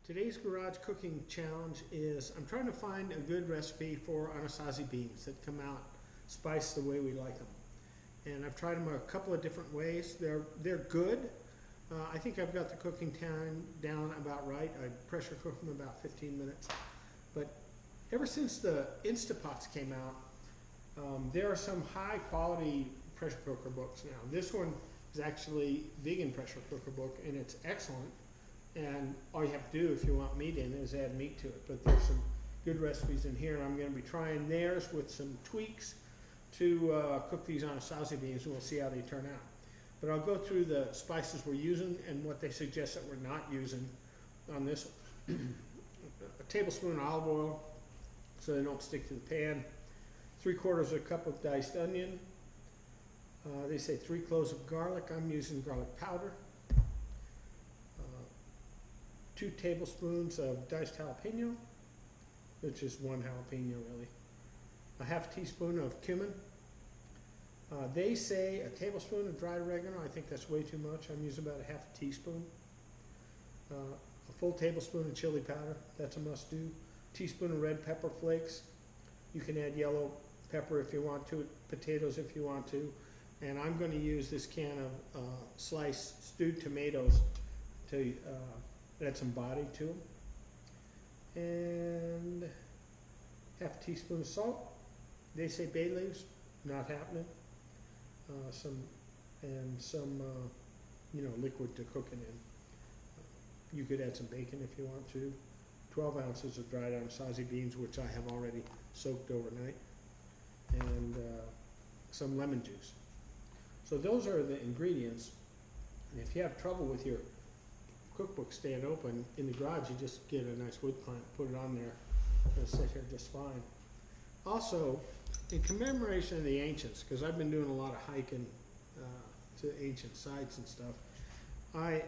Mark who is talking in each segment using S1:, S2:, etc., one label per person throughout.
S1: Today's garage cooking challenge is I'm trying to find a good recipe for Anasazi beans that come out spiced the way we like them. And I've tried them a couple of different ways. They're good. I think I've got the cooking time down about right. I pressure cook them about 15 minutes. But ever since the Instapots came out, there are some high quality pressure cooker books now. This one is actually vegan pressure cooker book, and it's excellent. And all you have to do if you want meat in is add meat to it. But there's some good recipes in here, and I'm going to be trying theirs with some tweaks to cook these Anasazi beans, and we'll see how they turn out. But I'll go through the spices we're using and what they suggest that we're not using on this. A tablespoon of olive oil so they don't stick to the pan. 3/4 cup of diced onion. They say 3 cloves of garlic. I'm using garlic powder. 2 tablespoons of diced jalapeno, which is 1 jalapeno really. A half teaspoon of cumin. They say a tablespoon of dried oregano. I think that's way too much. I'm using about a half a teaspoon. A full tablespoon of chili powder. That's a must do. Teaspoon of red pepper flakes. You can add yellow pepper if you want to, potatoes if you want to. And I'm going to use this can of sliced stewed tomatoes to add some body to them. And half a teaspoon of salt. They say bay leaves, not happening. Some liquid to cook it in. You could add some bacon if you want to. 12 ounces of dried Anasazi beans, which I have already soaked overnight, and some lemon juice. So those are the ingredients. And if you have trouble with your cookbook staying open in the garage, you just get a nice wood plank, put it on there, and it'll sit here just fine. Also, in commemoration of the ancients, because I've been doing a lot of hiking to ancient sites and stuff, I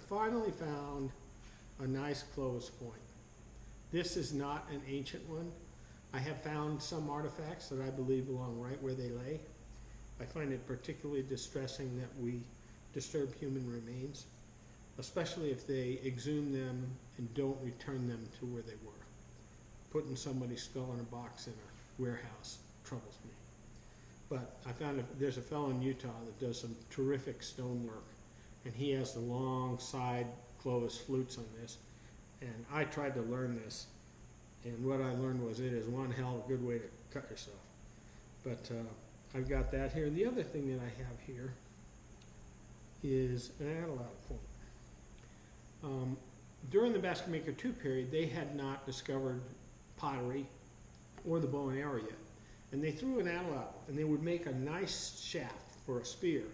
S1: finally found a nice clothes point. This is not an ancient one. I have found some artifacts that I believe belong right where they lay. I find it particularly distressing that we disturb human remains, especially if they exhume them and don't return them to where they were. Putting somebody's skull in a box in a warehouse troubles me. But I found there's a fellow in Utah that does some terrific stonework, and he has the long side Clovis flutes on this. And I tried to learn this, and what I learned was it is one hell of a good way to cut yourself. But I've got that here. The other thing that I have here is an analog point. During the Basket Maker 2 period, they had not discovered pottery or the bow and arrow yet. And they threw an analog, and they would make a nice shaft for a spear.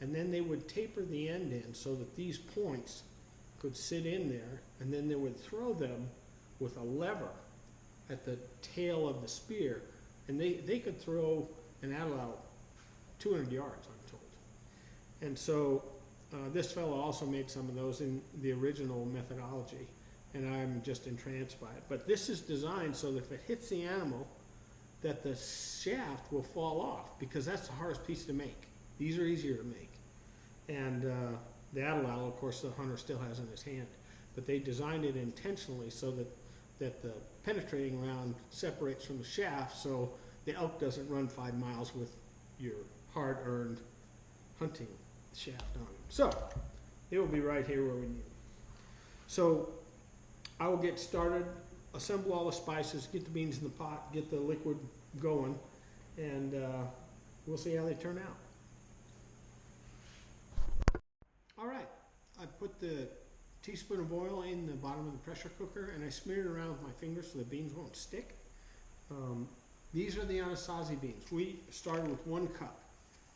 S1: And then they would taper the end in so that these points could sit in there, and then they would throw them with a lever at the tail of the spear. And they could throw an analog 200 yards, I'm told. And so this fellow also made some of those in the original methodology, and I'm just entranced by it. But this is designed so that if it hits the animal, that the shaft will fall off, because that's the hardest piece to make. These are easier to make. And the atlatl, of course, the hunter still has in his hand. But they designed it intentionally so that the penetrating round separates from the shaft, so the elk doesn't run 5 miles with your hard-earned hunting shaft on him. So it will be right here where we need it. So I will get started, assemble all the spices, get the beans in the pot, get the liquid going, and we'll see how they turn out. All right, I put the teaspoon of oil in the bottom of the pressure cooker, and I smeared it around with my fingers so the beans won't stick. These are the Anasazi beans. We started with 1 cup,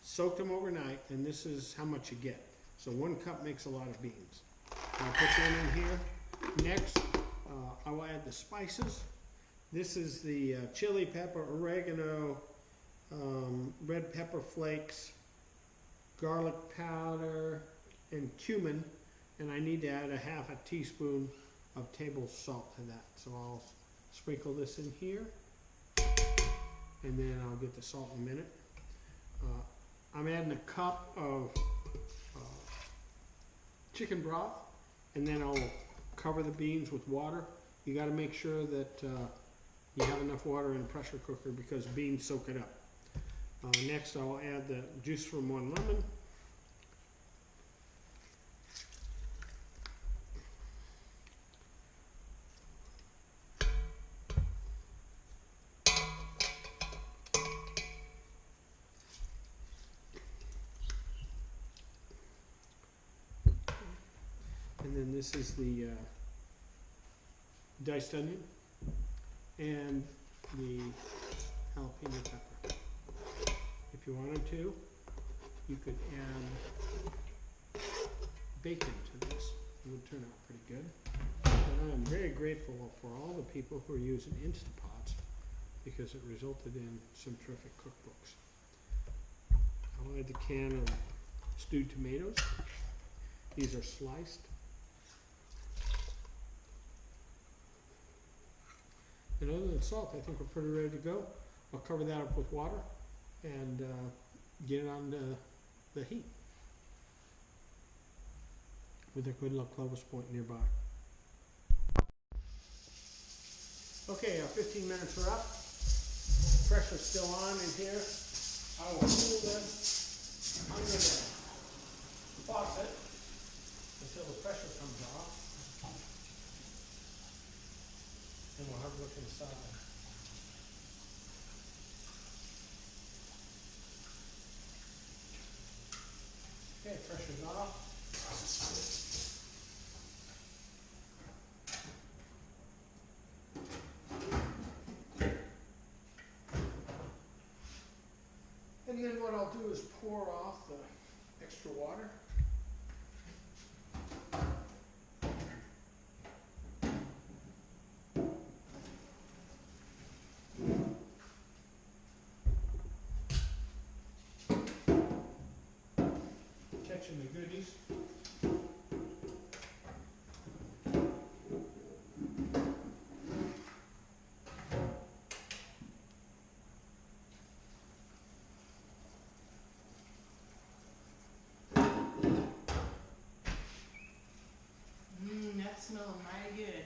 S1: soaked them overnight, and this is how much you get. So 1 cup makes a lot of beans. I'll put them in here. Next, I will add the spices. This is the chili pepper, oregano, red pepper flakes, garlic powder, and cumin. And I need to add a half a teaspoon of table salt to that. So I'll sprinkle this in here, and then I'll get the salt in a minute. I'm adding a cup of chicken broth, and then I'll cover the beans with water. You gotta make sure that you have enough water in a pressure cooker because beans soak it up. Next I'll add the juice from 1 lemon. And then this is the diced onion and the jalapeno pepper. If you wanted to, you could add bacon to this. It would turn out pretty good. And I am very grateful for all the people who are using Instant Pots because it resulted in some terrific cookbooks. I'll add the can of stewed tomatoes. These are sliced. And other than salt, I think we're pretty ready to go. I'll cover that up with water and get it on the heat with a good little Clovis point nearby. Okay, our 15 minutes are up. Pressure's still on in here. I will cool this under the faucet until the pressure comes off. And we'll have a look inside. Okay, pressure's off. And then what I'll do is pour off the extra water. Catching the goodies.
S2: That's smelling mighty good.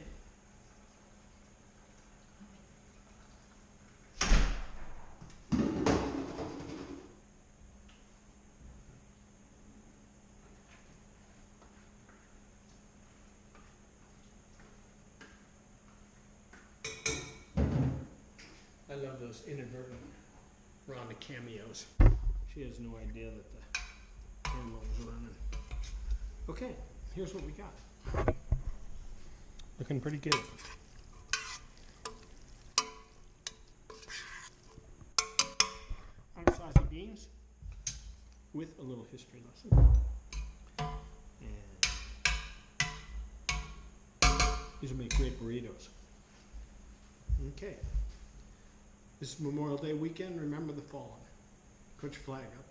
S1: I love those inadvertent Rhonda cameos. She has no idea that the camera was running. Okay, here's what we got. Looking pretty good. Anasazi beans with a little history lesson. And these will make great burritos. Okay. This is Memorial Day weekend. Remember the fallen. Put your flag up.